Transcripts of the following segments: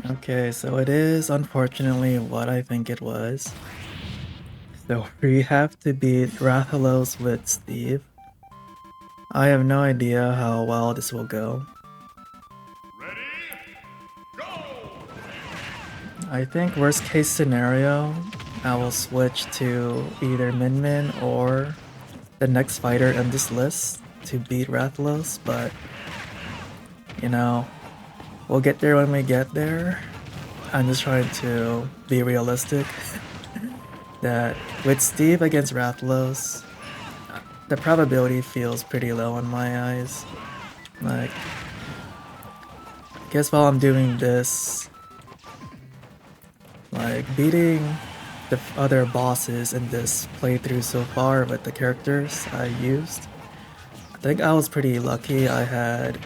Okay, so it is unfortunately what I think it was. So we have to beat Rathalos with Steve. I have no idea how well this will go. I think worst case scenario, I will switch to either Min Min or the next fighter in this list to beat Rathalos, but you know, we'll get there when we get there. I'm just trying to be realistic that with Steve against Rathalos, the probability feels pretty low in my eyes. Like, I guess while I'm doing this, like beating the other bosses in this playthrough so far with the characters I used, I think I was pretty lucky. I had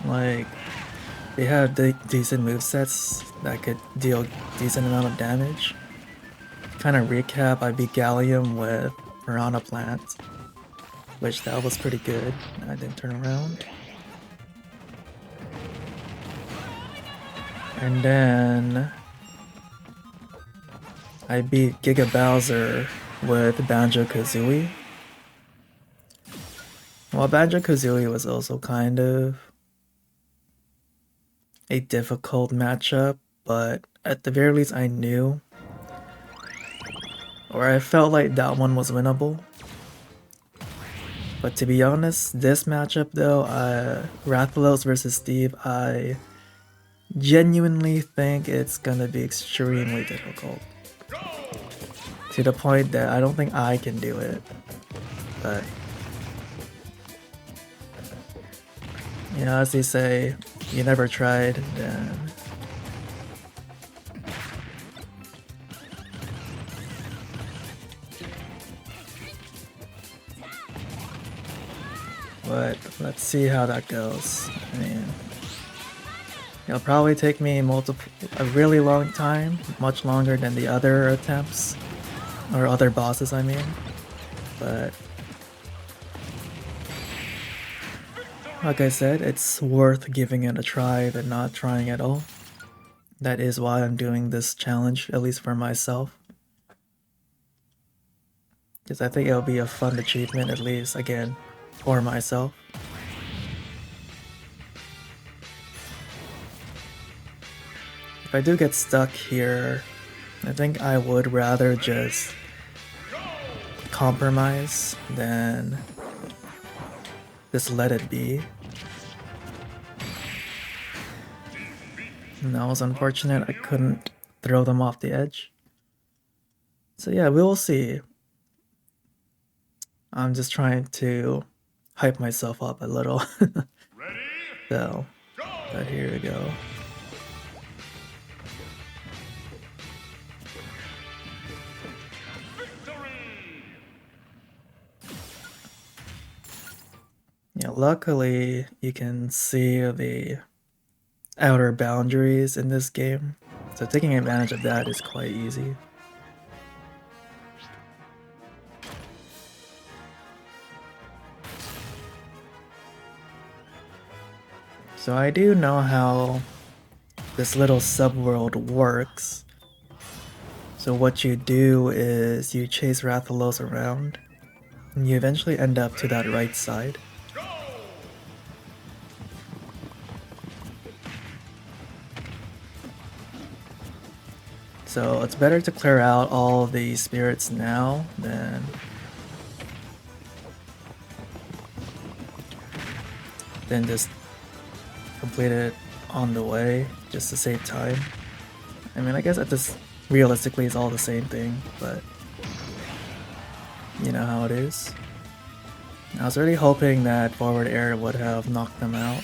like they have decent movesets that could deal decent amount of damage. Kind of recap, I beat Gallium with Piranha Plant, which that was pretty good. I didn't turn around. And then I beat Giga Bowser with Banjo-Kazooie. Well, Banjo-Kazooie was also kind of a difficult matchup, but at the very least I knew, or I felt like that one was winnable. But to be honest, this matchup though, Rathalos versus Steve, I genuinely think it's gonna be extremely difficult. To the point that I don't think I can do it. But you know, as they say, you never tried, then but let's see how that goes. I mean, it'll probably take me a really long time, much longer than the other attempts, or other bosses I mean, but like I said, it's worth giving it a try than not trying at all. That is why I'm doing this challenge, at least for myself. Because I think it'll be a fun achievement, at least, again, for myself. If I do get stuck here, I think I would rather just compromise than just let it be. And that was unfortunate, I couldn't throw them off the edge. So yeah, we will see. I'm just trying to hype myself up a little. So, but here we go. Yeah, luckily you can see the outer boundaries in this game, so taking advantage of that is quite easy. So I do know how this little subworld works. So what you do is you chase Rathalos around, and you eventually end up to that right side. So it's better to clear out all the spirits now than just complete it on the way just to save time. I mean, I guess at this realistically it's all the same thing, but you know how it is. I was really hoping that forward air would have knocked them out.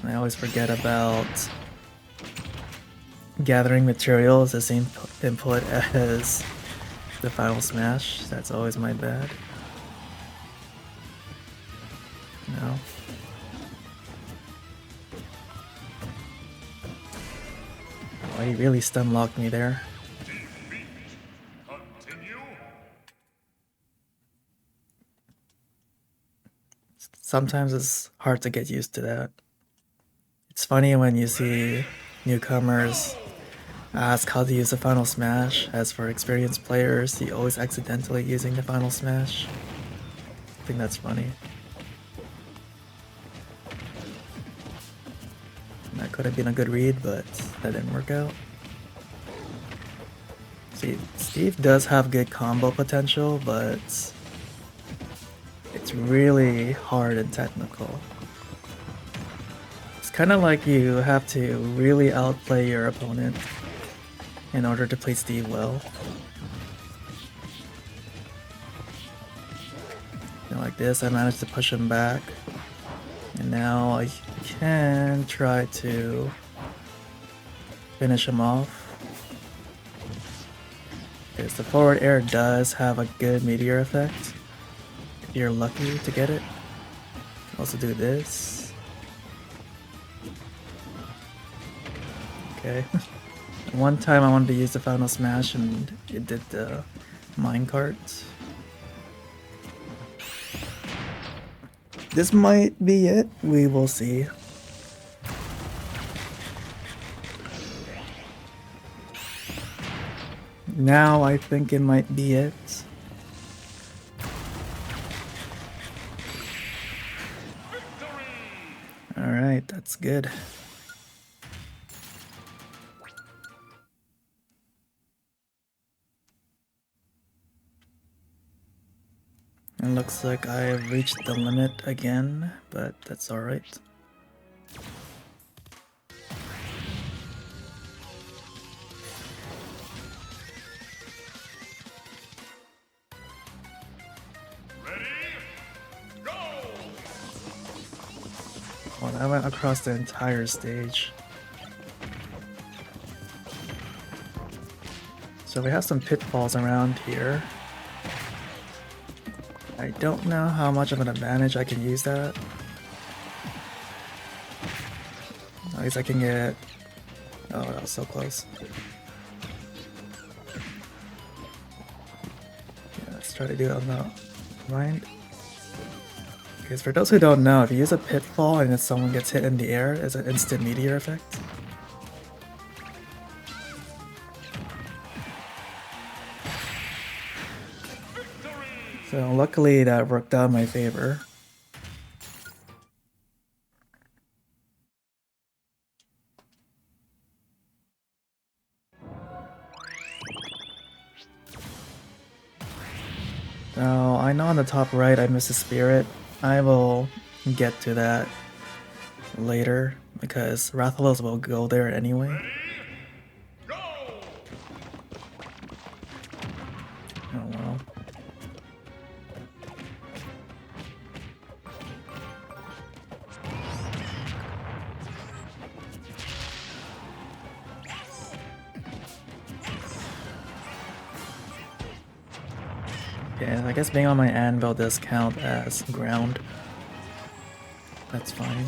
I always forget about gathering materials as same input as the final smash. That's always my bad. No. Oh, he really stun locked me there. Sometimes it's hard to get used to that. It's funny when you see newcomers ask how to use the Final Smash, as for experienced players, you always accidentally using the Final Smash. I think that's funny. That could have been a good read, but that didn't work out. See, Steve does have good combo potential, but it's really hard and technical. It's kind of like you have to really outplay your opponent in order to play Steve well. You know, like this, I managed to push him back. And now I can try to finish him off. Because the forward air does have a good meteor effect, if you're lucky to get it. Also do this. Okay. One time I wanted to use the Final Smash and it did the minecart. This might be it. We will see. Now I think it might be it. Alright, that's good. It looks like I have reached the limit again, but that's alright. Well, I went across the entire stage. So we have some pitfalls around here. I don't know how much of an advantage I can use that. At least I can get... Oh, that was so close. Yeah, let's try to do it on the mind. Because for those who don't know, if you use a pitfall and if someone gets hit in the air, it's an instant meteor effect. So luckily that worked out in my favor. So I know on the top right I missed a spirit. I will get to that later because Rathalos will go there anyway. Oh well. Yeah, I guess being on my anvil does count as ground. That's fine.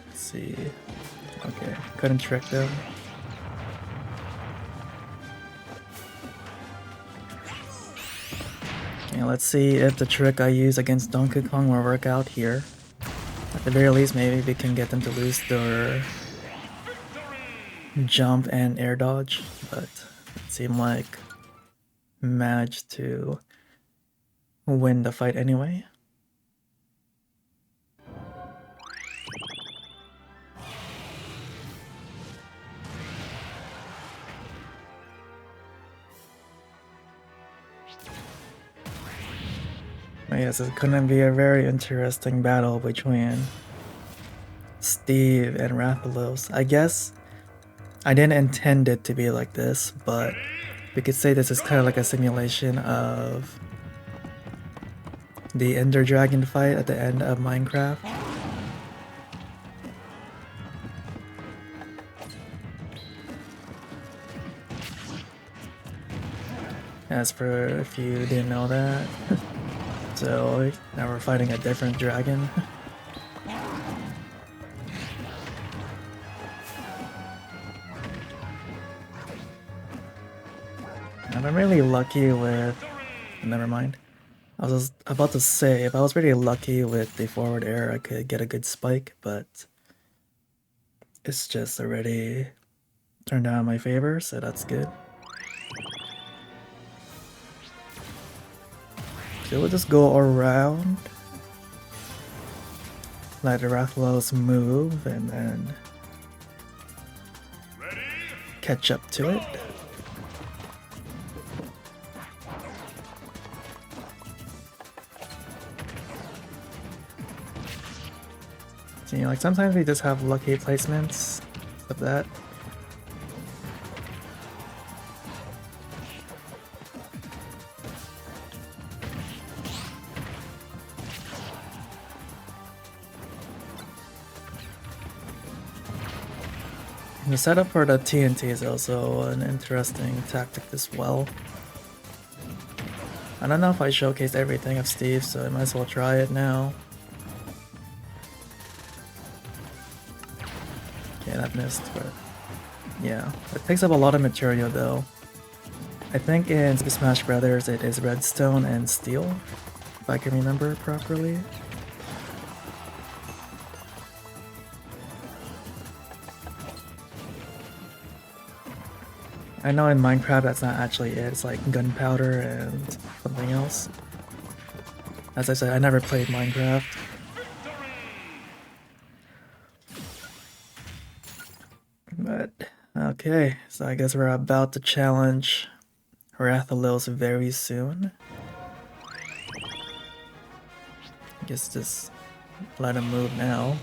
Let's see. Okay, couldn't trick them. Let's see if the trick I use against Donkey Kong will work out here. At the very least, maybe we can get them to lose their jump and air dodge, but it seemed like managed to win the fight anyway. Yes, it's gonna be a very interesting battle between Steve and Rathalos. I guess I didn't intend it to be like this, but we could say this is kind of like a simulation of the Ender Dragon fight at the end of Minecraft. As for if you didn't know that. So now we're fighting a different dragon. And I'm really lucky with... Never mind. I was about to say, if I was really lucky with the forward air, I could get a good spike, but it's just already turned out in my favor, so that's good. So we'll just go around, let the Rathalos move, and then catch up to it. So, you know, like sometimes we just have lucky placements of that. The setup for the TNT is also an interesting tactic as well. I don't know if I showcased everything of Steve, so I might as well try it now. Okay, that missed, but yeah. It takes up a lot of material though. I think in Super Smash Brothers it is redstone and steel, if I can remember properly. I know in Minecraft that's not actually it, it's like gunpowder and something else. As I said, I never played Minecraft. But, okay, so I guess we're about to challenge Rathalos very soon. I guess just let him move now.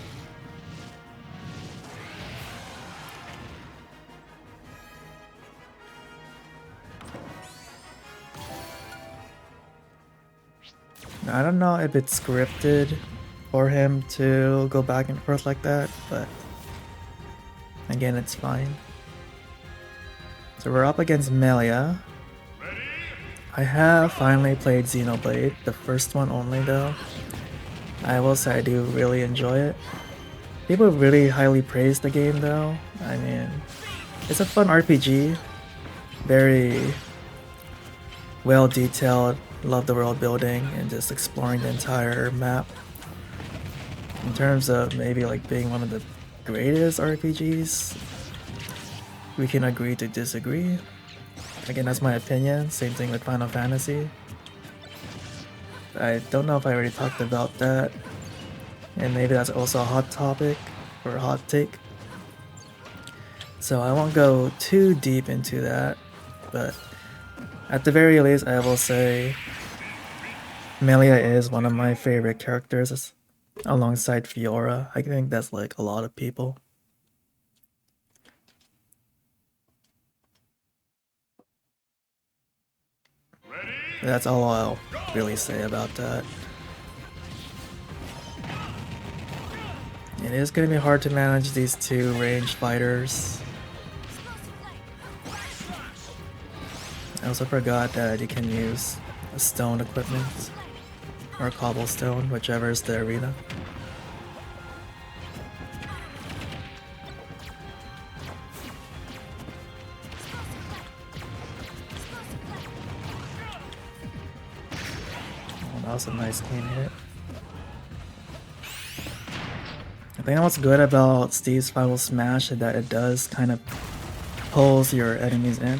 I don't know if it's scripted for him to go back and forth like that, but again, it's fine. So we're up against Melia. I have finally played Xenoblade, the first one only though. I will say I do really enjoy it. People really highly praise the game though. I mean, it's a fun RPG. Very well detailed. Love the world building and just exploring the entire map. In terms of maybe like being one of the greatest RPGs, we can agree to disagree. Again, that's my opinion. Same thing with Final Fantasy. I don't know if I already talked about that, and maybe that's also a hot topic or a hot take. So I won't go too deep into that, but at the very least, I will say Melia is one of my favorite characters alongside Fiora. I think that's like a lot of people. That's all I'll really say about that. It is going to be hard to manage these two ranged fighters. I also forgot that you can use a stone equipment or cobblestone, whichever is the arena. Oh, that was a nice clean hit. I think what's good about Steve's Final Smash is that it does kind of pulls your enemies in.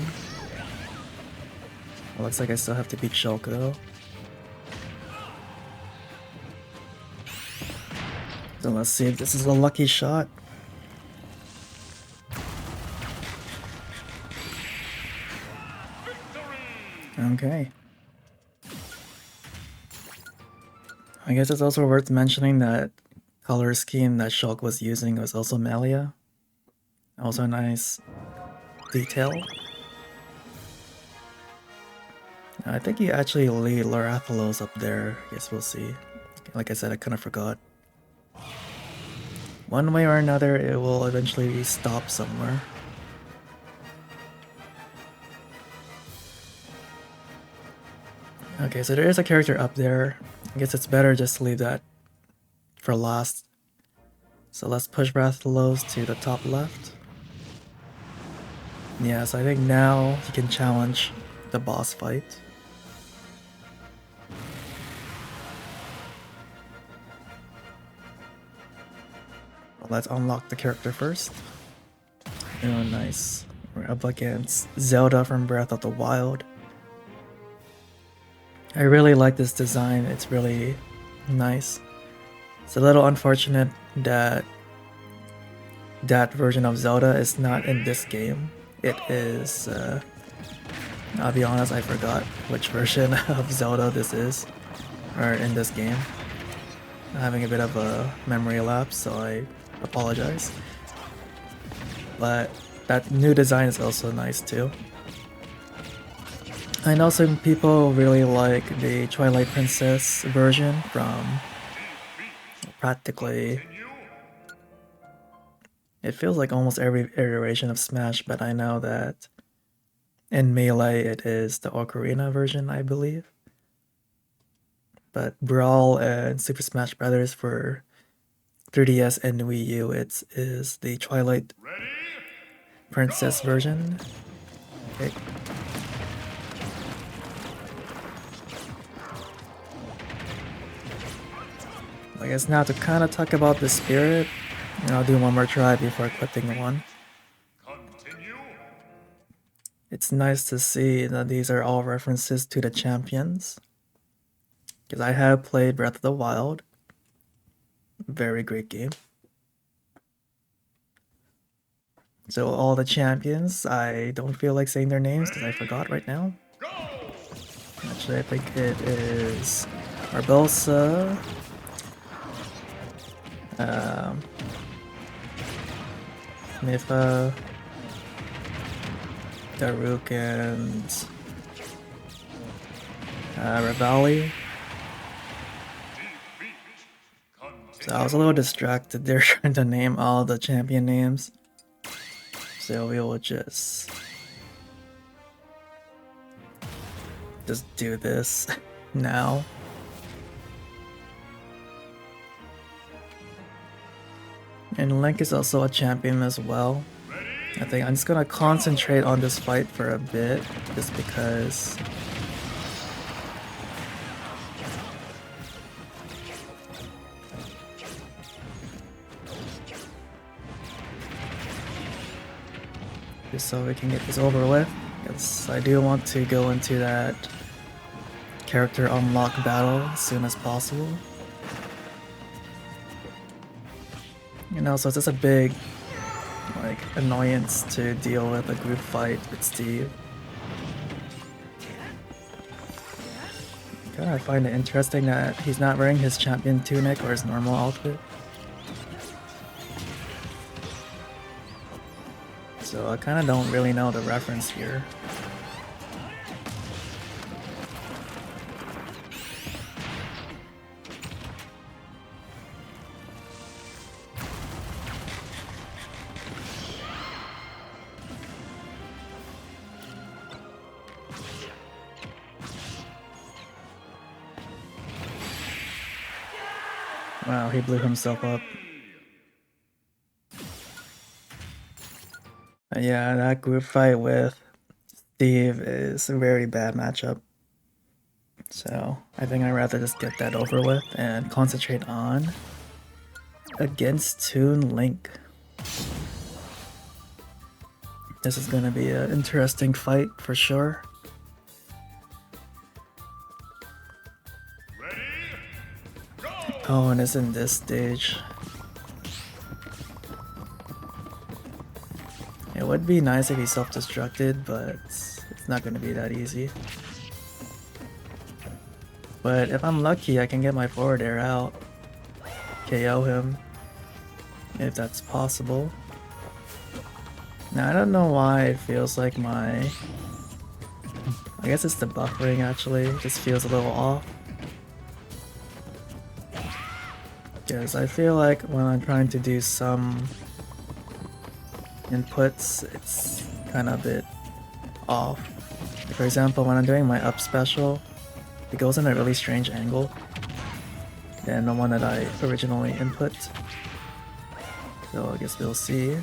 It looks like I still have to beat Shulk though. So let's see if this is a lucky shot. Okay. I guess it's also worth mentioning that color scheme that Shulk was using was also Melia. Also a nice detail. I think you actually lead Rathalos up there. I guess we'll see. Like I said, I kind of forgot. One way or another, it will eventually stop somewhere. Okay, so there is a character up there. I guess it's better just to leave that for last. So let's push Rathalos to the top left. Yeah, so I think now he can challenge the boss fight. Well, let's unlock the character first. Oh, nice. We're up against Zelda from Breath of the Wild. I really like this design, it's really nice. It's a little unfortunate that that version of Zelda is not in this game. It is, I'll be honest, I forgot which version of Zelda this is, or in this game. I'm having a bit of a memory lapse, so I apologize. But that new design is also nice too. I know some people really like the Twilight Princess version from practically... It feels like almost every iteration of Smash, but I know that in Melee it is the Ocarina version, I believe. But Brawl and Super Smash Bros. For 3DS and Wii U, it is the Twilight Princess version. Okay. I guess now to kind of talk about the spirit, and I'll do one more try before quitting one. It's nice to see that these are all references to the champions, because I have played Breath of the Wild. Very great game. So all the champions, I don't feel like saying their names because I forgot right now. Actually, I think it is Barbosa, Mifa, Daruk, and Revali. So I was a little distracted there trying to name all the champion names. So we will just do this now. And Link is also a champion as well. I think I'm just gonna concentrate on this fight for a bit, just because just so we can get this over with. Yes, I do want to go into that character unlock battle as soon as possible. You know, so it's just a big annoyance to deal with a group fight with Steve. I find it interesting that he's not wearing his champion tunic or his normal outfit. So I kind of don't really know the reference here. Wow, he blew himself up. Yeah, that group fight with Steve is a very bad matchup. So I think I'd rather just get that over with and concentrate on against Toon Link. This is gonna be an interesting fight for sure. Oh, and it's in this stage. It would be nice if he self-destructed, but it's not going to be that easy. But if I'm lucky, I can get my forward air out, KO him, if that's possible. Now, I don't know why it feels like I guess it's the buffering actually, it just feels a little off. Because I feel like when I'm trying to do some inputs, it's kind of a bit off. For example, when I'm doing my up special, it goes in a really strange angle than the one that I originally input. So I guess we'll see.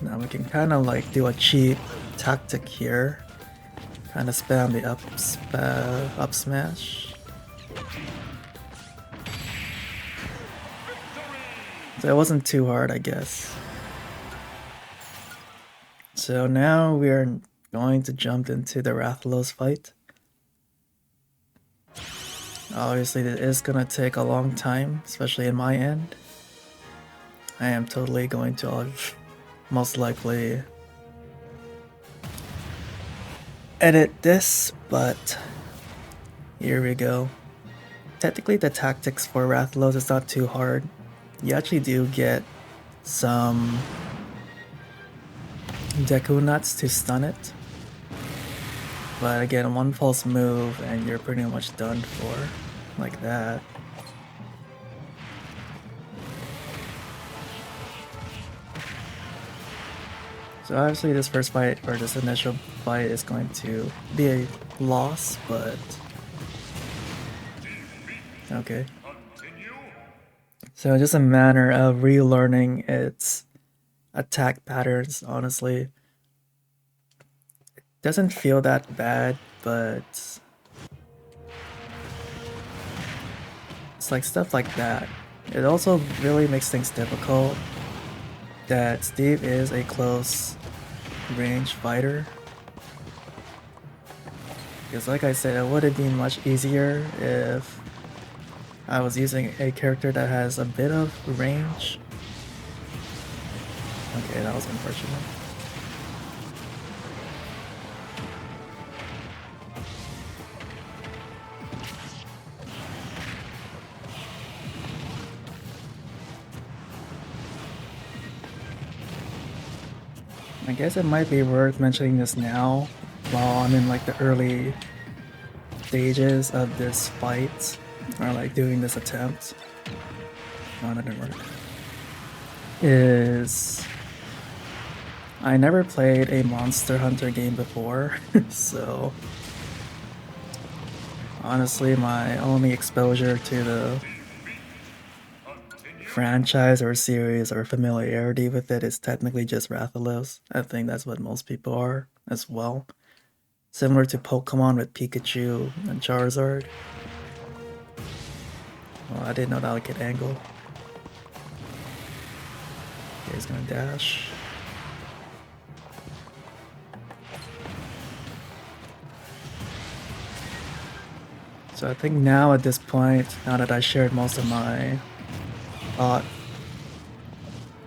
Now we can kind of do a cheap tactic here. Kind of spam the up smash. So it wasn't too hard, I guess. So now we are going to jump into the Rathalos fight. Obviously, it is gonna take a long time, especially in my end. I am totally going to most likely edit this, but here we go. Technically, the tactics for Rathalos is not too hard. You actually do get some Deku Nuts to stun it. But again, one false move and you're pretty much done for, like that. So obviously this first fight, or this initial fight, is going to be a loss, but... okay. So just a matter of relearning its attack patterns, honestly. It doesn't feel that bad, but... it's like stuff like that. It also really makes things difficult that Steve is a close range fighter. Because like I said, it would have been much easier if I was using a character that has a bit of range. Okay, that was unfortunate. I guess it might be worth mentioning this now, while I'm in like the early stages of this fight, or like doing this attempt. No, that didn't work. Is I never played a Monster Hunter game before, so honestly my only exposure to the franchise or series or familiarity with it is technically just Rathalos. I think that's what most people are as well. Similar to Pokemon with Pikachu and Charizard. Well, I didn't know that I could angle. Okay, he's gonna dash. So I think now at this point, now that I shared most of my thought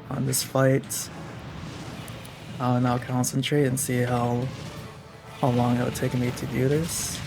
on this fight, I'll now concentrate and see how long it would take me to do this.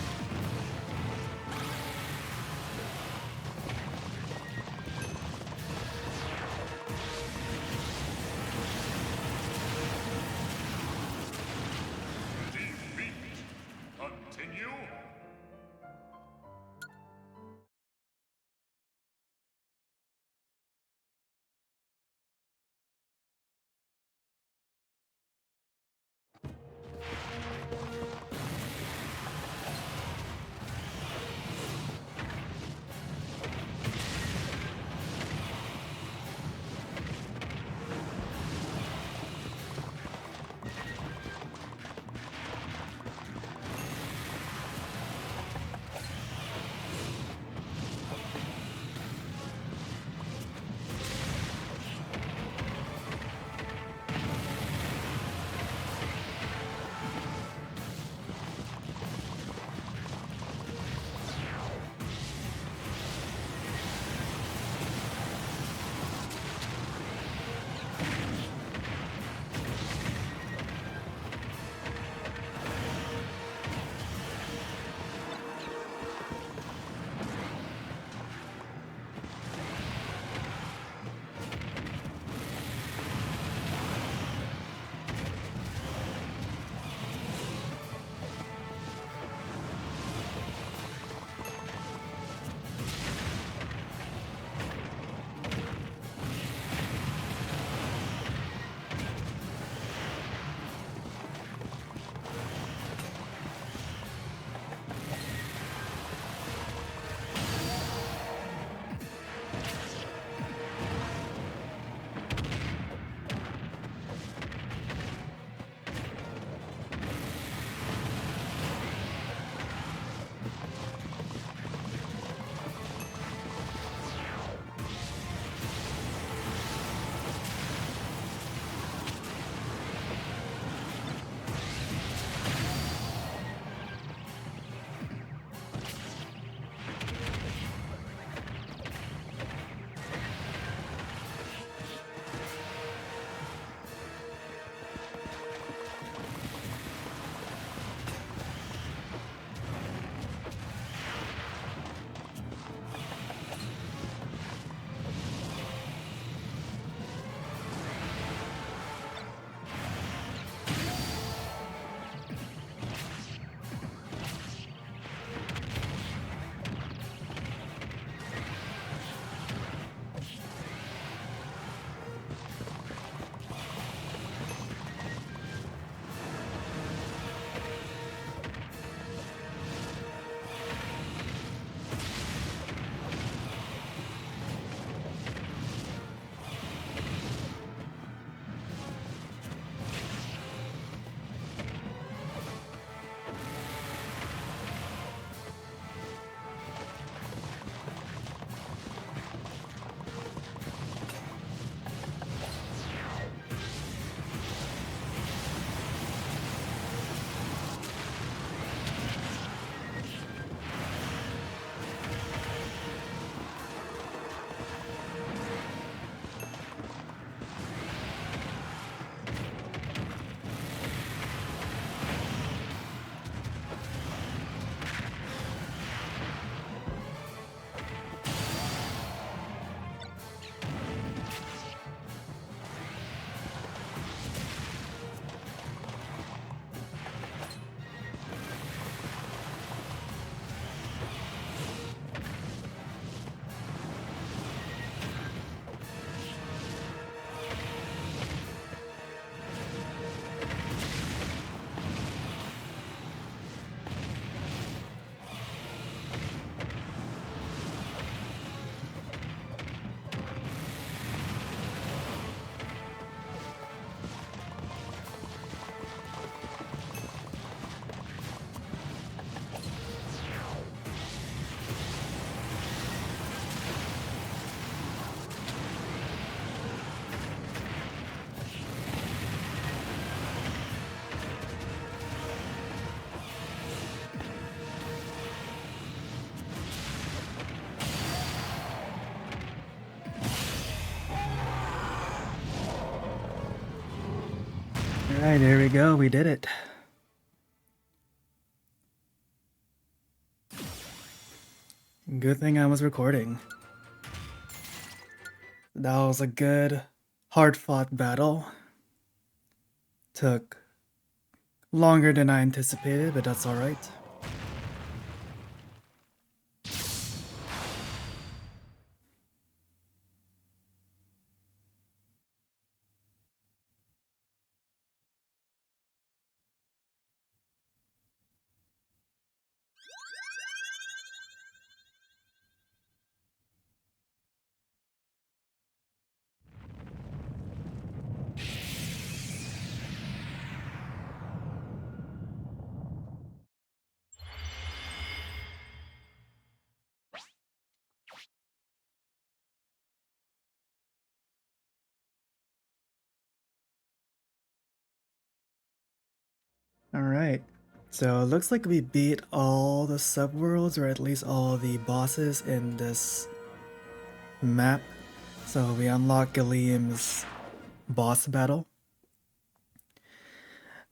Alright, there we go, we did it. Good thing I was recording. That was a good, hard-fought battle. Took longer than I anticipated, but that's alright. Alright, so it looks like we beat all the subworlds, or at least all the bosses in this map. So we unlock Galeem's boss battle.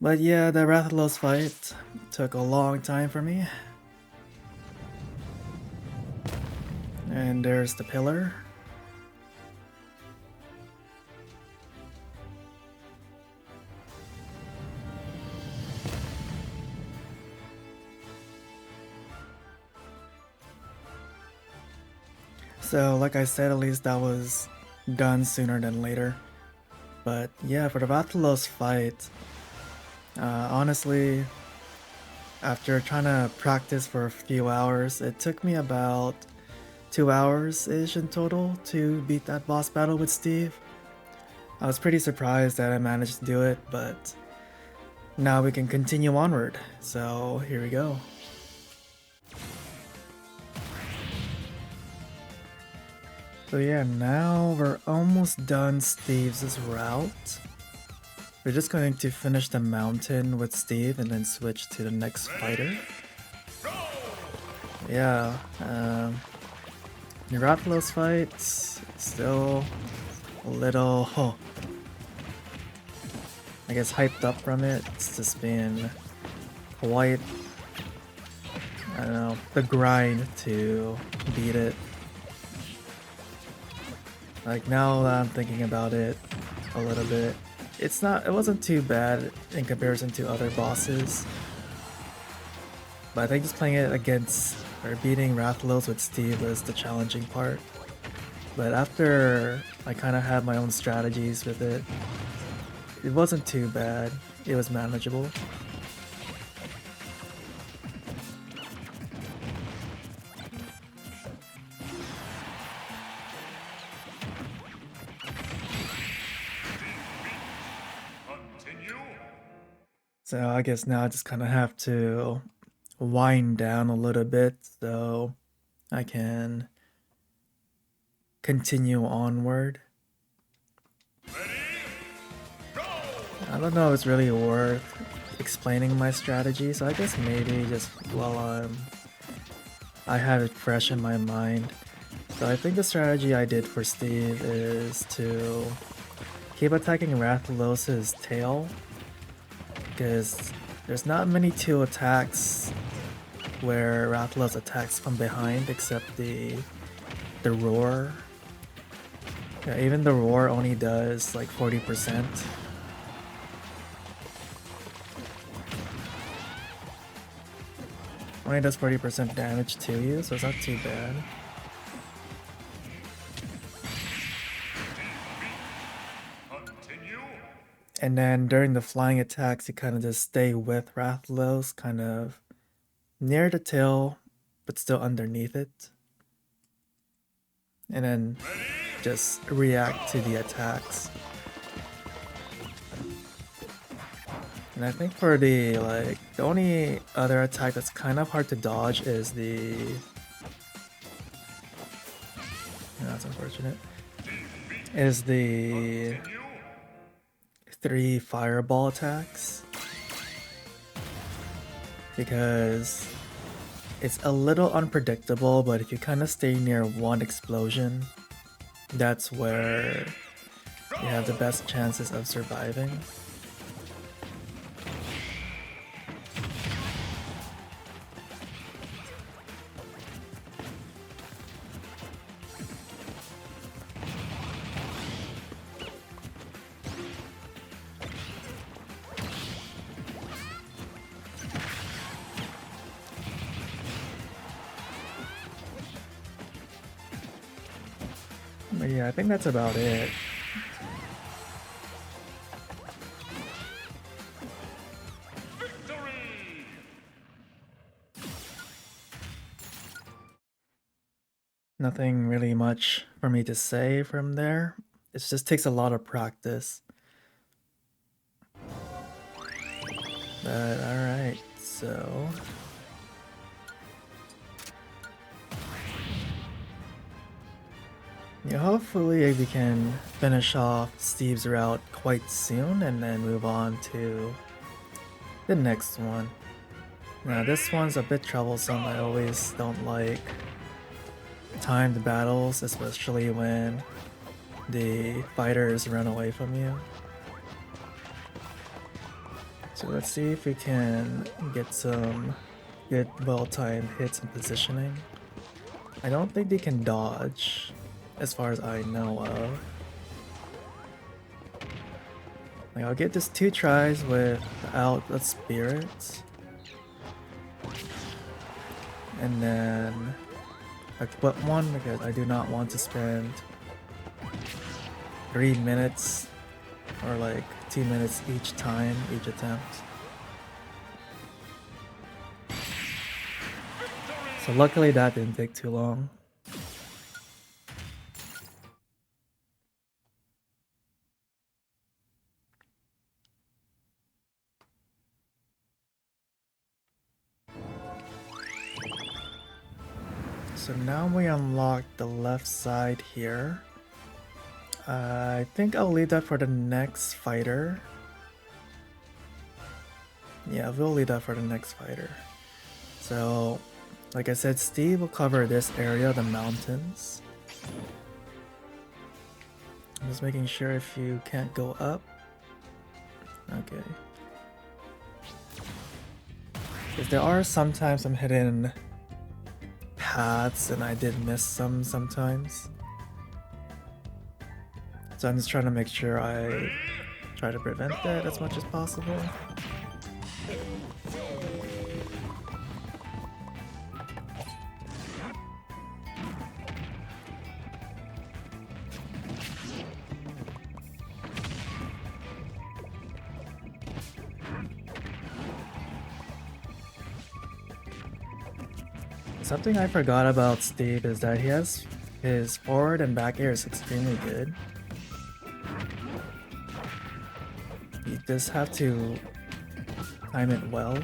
But yeah, the Rathalos fight took a long time for me. And there's the pillar. So like I said, at least that was done sooner than later. But yeah, for the Rathalos fight, honestly, after trying to practice for a few hours, it took me about 2 hours-ish in total to beat that boss battle with Steve. I was pretty surprised that I managed to do it, but now we can continue onward. So here we go. So yeah, now we're almost done Steve's route. We're just going to finish the mountain with Steve and then switch to the next fighter. Yeah, the Rathalos fight, still a little, I guess, hyped up from it. It's just been quite, I don't know, the grind to beat it. Like, now that I'm thinking about it a little bit, it wasn't too bad in comparison to other bosses. But I think just playing it against, or beating Rathalos with Steve was the challenging part. But after I kind of had my own strategies with it, it wasn't too bad. It was manageable. So I guess now I just kind of have to wind down a little bit so I can continue onward. I don't know if it's really worth explaining my strategy, so I guess maybe just while I have it fresh in my mind. So I think the strategy I did for Steve is to keep attacking Rathalos' tail, because there's not many 2 attacks where Rathalos attacks from behind except the roar. Yeah, even the roar only does like 40%. Only does 40% damage to you, so it's not too bad. And then during the flying attacks, you kind of just stay with Rathalos, kind of near the tail, but still underneath it. And then just react to the attacks. And I think for the only other attack that's kind of hard to dodge is the... That's unfortunate. Is the 3 fireball attacks. Because it's a little unpredictable, but if you kind of stay near one explosion, that's where you have the best chances of surviving. But yeah, I think that's about it. Nothing really much for me to say from there. It just takes a lot of practice. But alright, so... yeah, hopefully we can finish off Steve's route quite soon and then move on to the next one. Now this one's a bit troublesome. I always don't like timed battles, especially when the fighters run away from you. So let's see if we can get some good well-timed hits and positioning. I don't think they can dodge, as far as I know of. Like, I'll get this 2 tries without the spirits. And then I put 1 because I do not want to spend 3 minutes or like 2 minutes each time, each attempt. So luckily that didn't take too long. So now we unlock the left side here. I think I'll leave that for the next fighter. Yeah, we'll leave that for the next fighter. So, like I said, Steve will cover this area, the mountains. I'm just making sure if you can't go up. Okay. Because there are sometimes some hidden paths and I did miss some sometimes. So I'm just trying to make sure I try to prevent that as much as possible. Something I forgot about Steve is that he has his forward and back air is extremely good. You just have to time it well.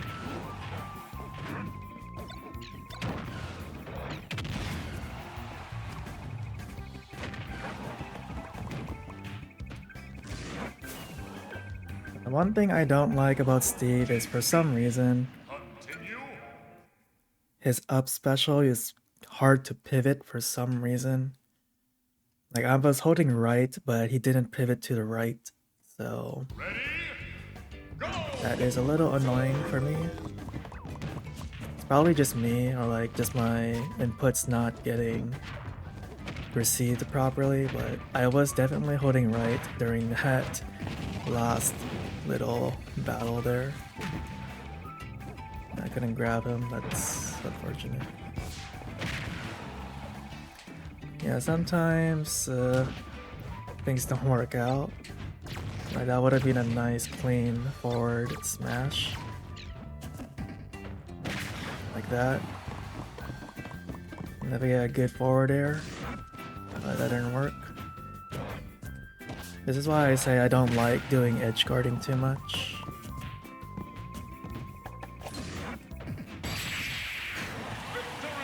The one thing I don't like about Steve is for some reason his up special is hard to pivot for some reason. Like I was holding right, but he didn't pivot to the right. So that is a little annoying for me. It's probably just me or like just my inputs not getting received properly, but I was definitely holding right during that last little battle there. I couldn't grab him, that's unfortunate. Yeah, sometimes things don't work out. Like that would have been a nice clean forward smash. Like that. And then we get a good forward air. But that didn't work. This is why I say I don't like doing edge guarding too much.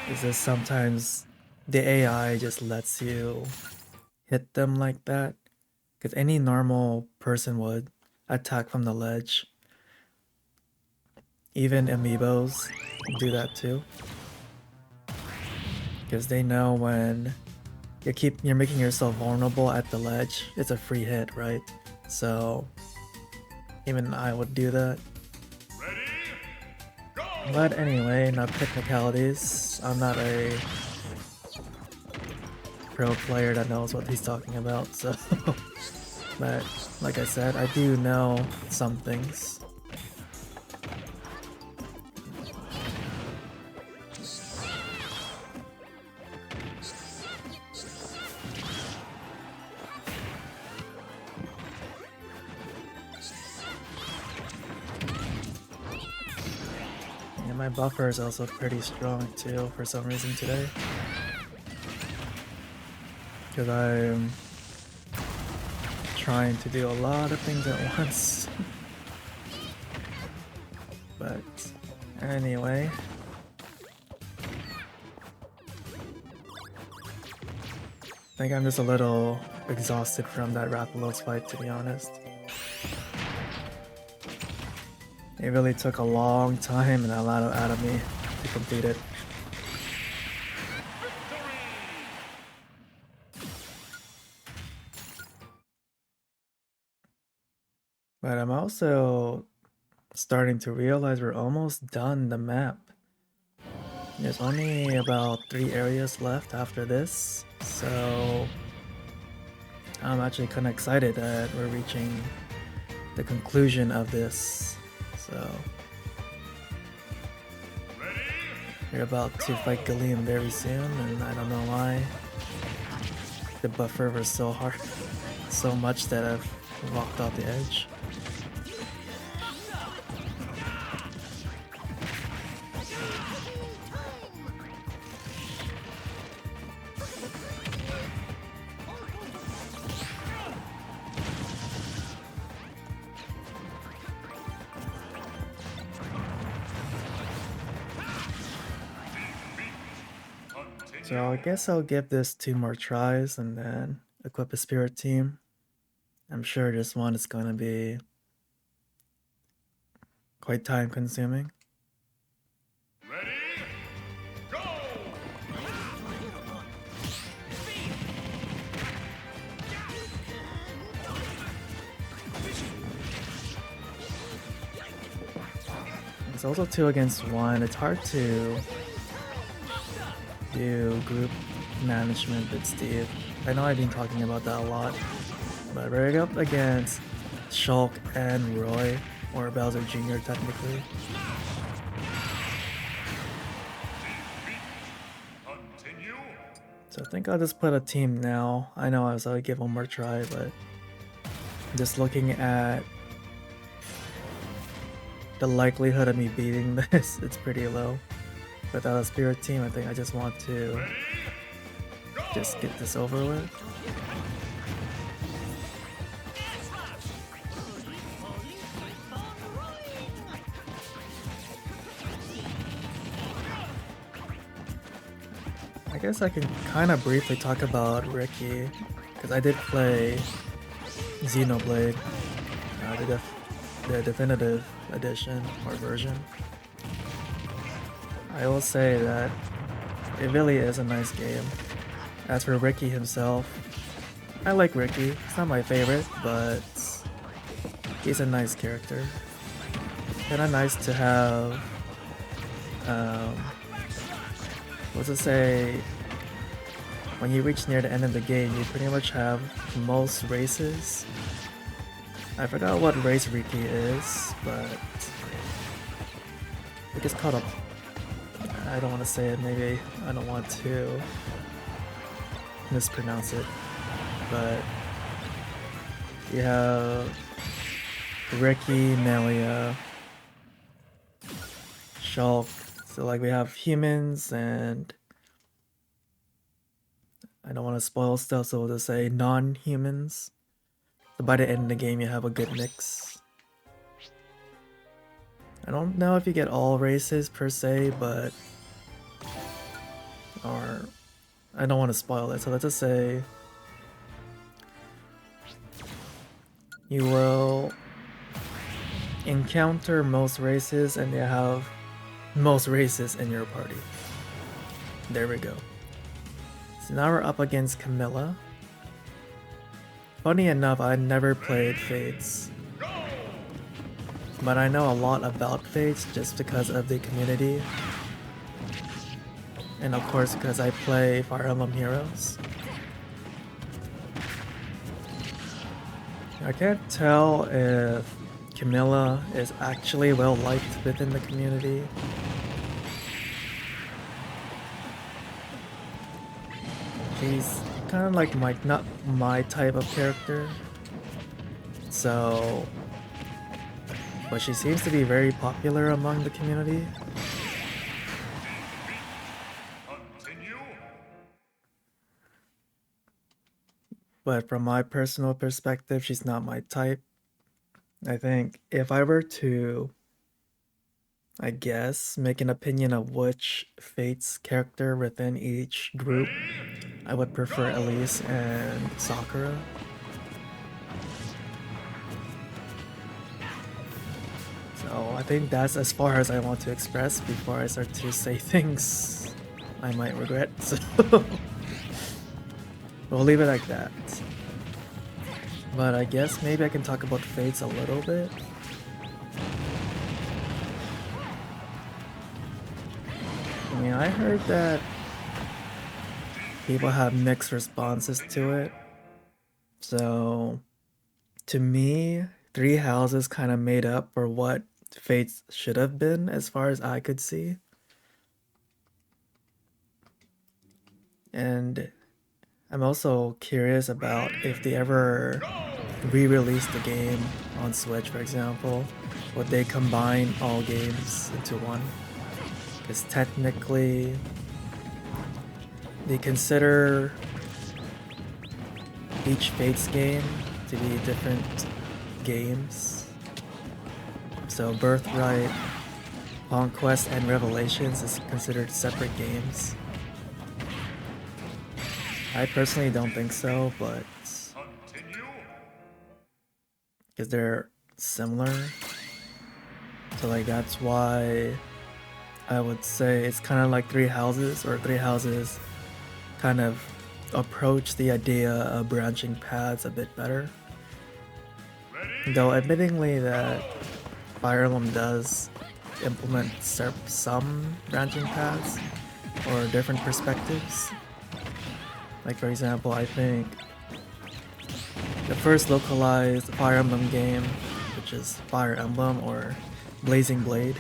Because sometimes the AI just lets you hit them like that. Because any normal person would attack from the ledge. Even amiibos do that too. Because they know when you're making yourself vulnerable at the ledge, it's a free hit, right? So even I would do that. But anyway, not technicalities. I'm not a pro player that knows what he's talking about, so but like I said, I do know some things. My buffer is also pretty strong too for some reason today. Because I'm trying to do a lot of things at once. But anyway. I think I'm just a little exhausted from that Rathalos fight, to be honest. It really took a long time and a lot out of me to complete it. But I'm also starting to realize we're almost done the map. There's only about 3 areas left after this, so I'm actually kind of excited that we're reaching the conclusion of this. So we're about to fight Galeem very soon, and I don't know why the buffer was so hard, so much that I've walked off the edge. So I guess I'll give this 2 more tries and then equip a spirit team. I'm sure this one is going to be quite time consuming. Ready? Go! It's also 2 against 1. It's hard to do group management with Steve. I know I've been talking about that a lot, but we're up against Shulk and Roy, or Bowser Jr. technically. Continue. So I think I'll just put a team now. I know I was gonna give one more try, but just looking at the likelihood of me beating this, it's pretty low. Without a spirit team, I think I just want to just get this over with. I guess I can kind of briefly talk about Ricky, because I did play Xenoblade, the definitive edition or version. I will say that it really is a nice game. As for Ricky himself, I like Ricky. He's not my favorite, but he's a nice character. Kinda nice to have, what's it say, when you reach near the end of the game, you pretty much have most races. I forgot what race Ricky is, but I think it's called a... I don't want to say it, maybe I don't want to mispronounce it, but you have Ricky, Melia, Shulk, so like we have humans and I don't want to spoil stuff, so we'll just say non-humans. So by the end of the game you have a good mix. I don't know if you get all races per se, but or I don't want to spoil it, so let's just say you will encounter most races and you have most races in your party. There we go. So now we're up against Camilla. Funny enough, I never played Fates, but I know a lot about Fates just because of the community. And of course, because I play Fire Emblem Heroes. I can't tell if Camilla is actually well liked within the community. She's kind of like not my type of character. So, but she seems to be very popular among the community. but from my personal perspective, she's not my type. I think if I were to, I guess, make an opinion of which Fate's character within each group, I would prefer Elise and Sakura. So I think that's as far as I want to express before I start to say things I might regret. So we'll leave it like that. But I guess maybe I can talk about Fates a little bit. I mean, I heard that people have mixed responses to it. So to me, Three Houses kind of made up for what Fates should have been as far as I could see. And I'm also curious about if they ever re-release the game on Switch, for example, would they combine all games into one? Because technically, they consider each Fates game to be different games. So Birthright, Conquest, and Revelations is considered separate games. I personally don't think so, but because they're similar. So like that's why I would say it's kind of like Three Houses, or Three Houses kind of approach the idea of branching paths a bit better. Though admittingly that Fire Emblem does implement some branching paths or different perspectives. Like for example, I think the first localized Fire Emblem game, which is Fire Emblem or Blazing Blade,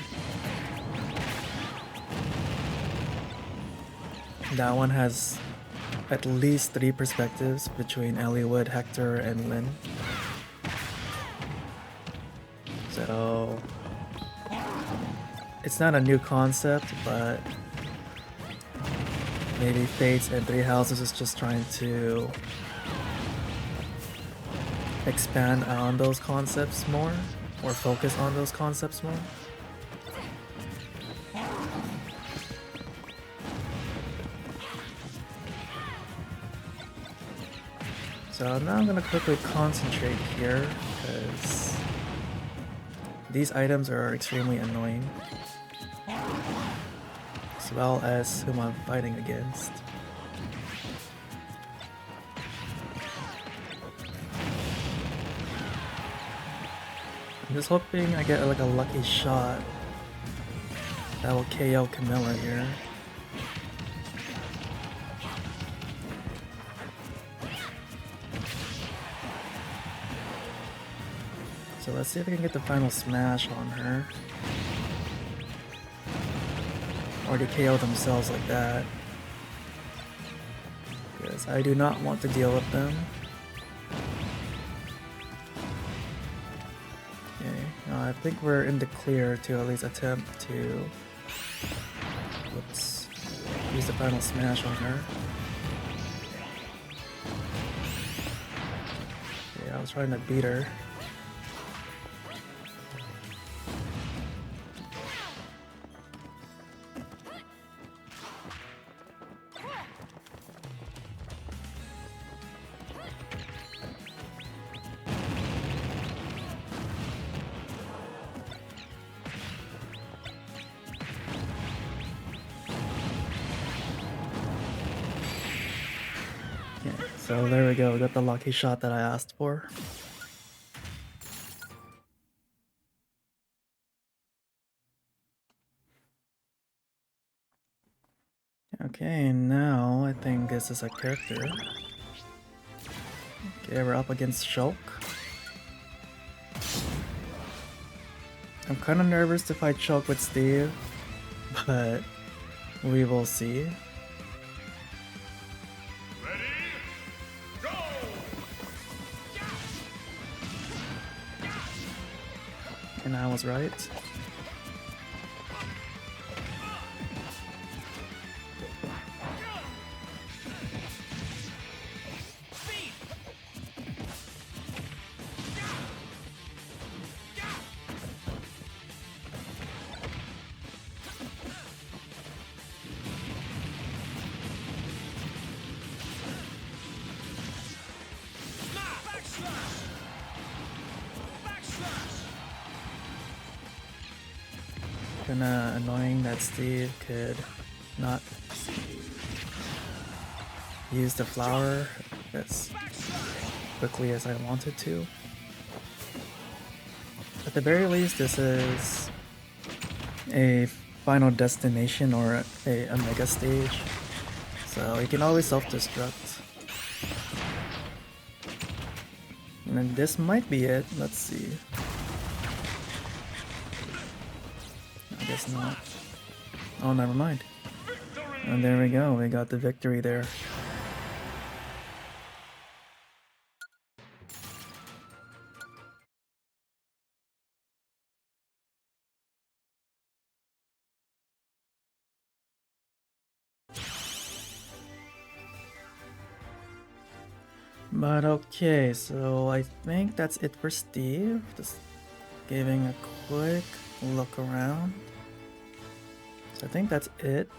that one has at least 3 perspectives between Eliwood, Hector, and Lyn. So it's not a new concept, but maybe Fates and Three Houses is just trying to expand on those concepts more, or focus on those concepts more. So now I'm gonna quickly concentrate here, because these items are extremely annoying, as well as whom I'm fighting against. I'm just hoping I get like a lucky shot that will KO Camilla here. So let's see if we can get the final smash on her. Or to KO themselves like that. Because I do not want to deal with them. Okay, I think we're in the clear to at least attempt to use the final smash on her. Yeah, I was trying to beat her. So there we go, we got the lucky shot that I asked for. Okay, now I think this is a character. Okay, we're up against Shulk. I'm kind of nervous to fight Shulk with Steve, but we will see. And I was right. Kinda annoying that Steve could not use the flower as quickly as I wanted to. At the very least, this is a final destination or a mega stage, so you can always self-destruct. And then this might be it. Let's see. I guess not. Oh, never mind. And there we go. We got the victory there. But okay, so I think that's it for Steve. Just giving a quick look around. So I think that's it.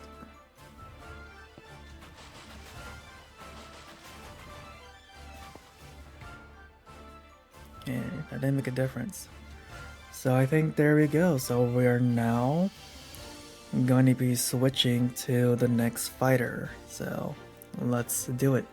Okay, that didn't make a difference. So I think there we go. So we are now going to be switching to the next fighter. So let's do it.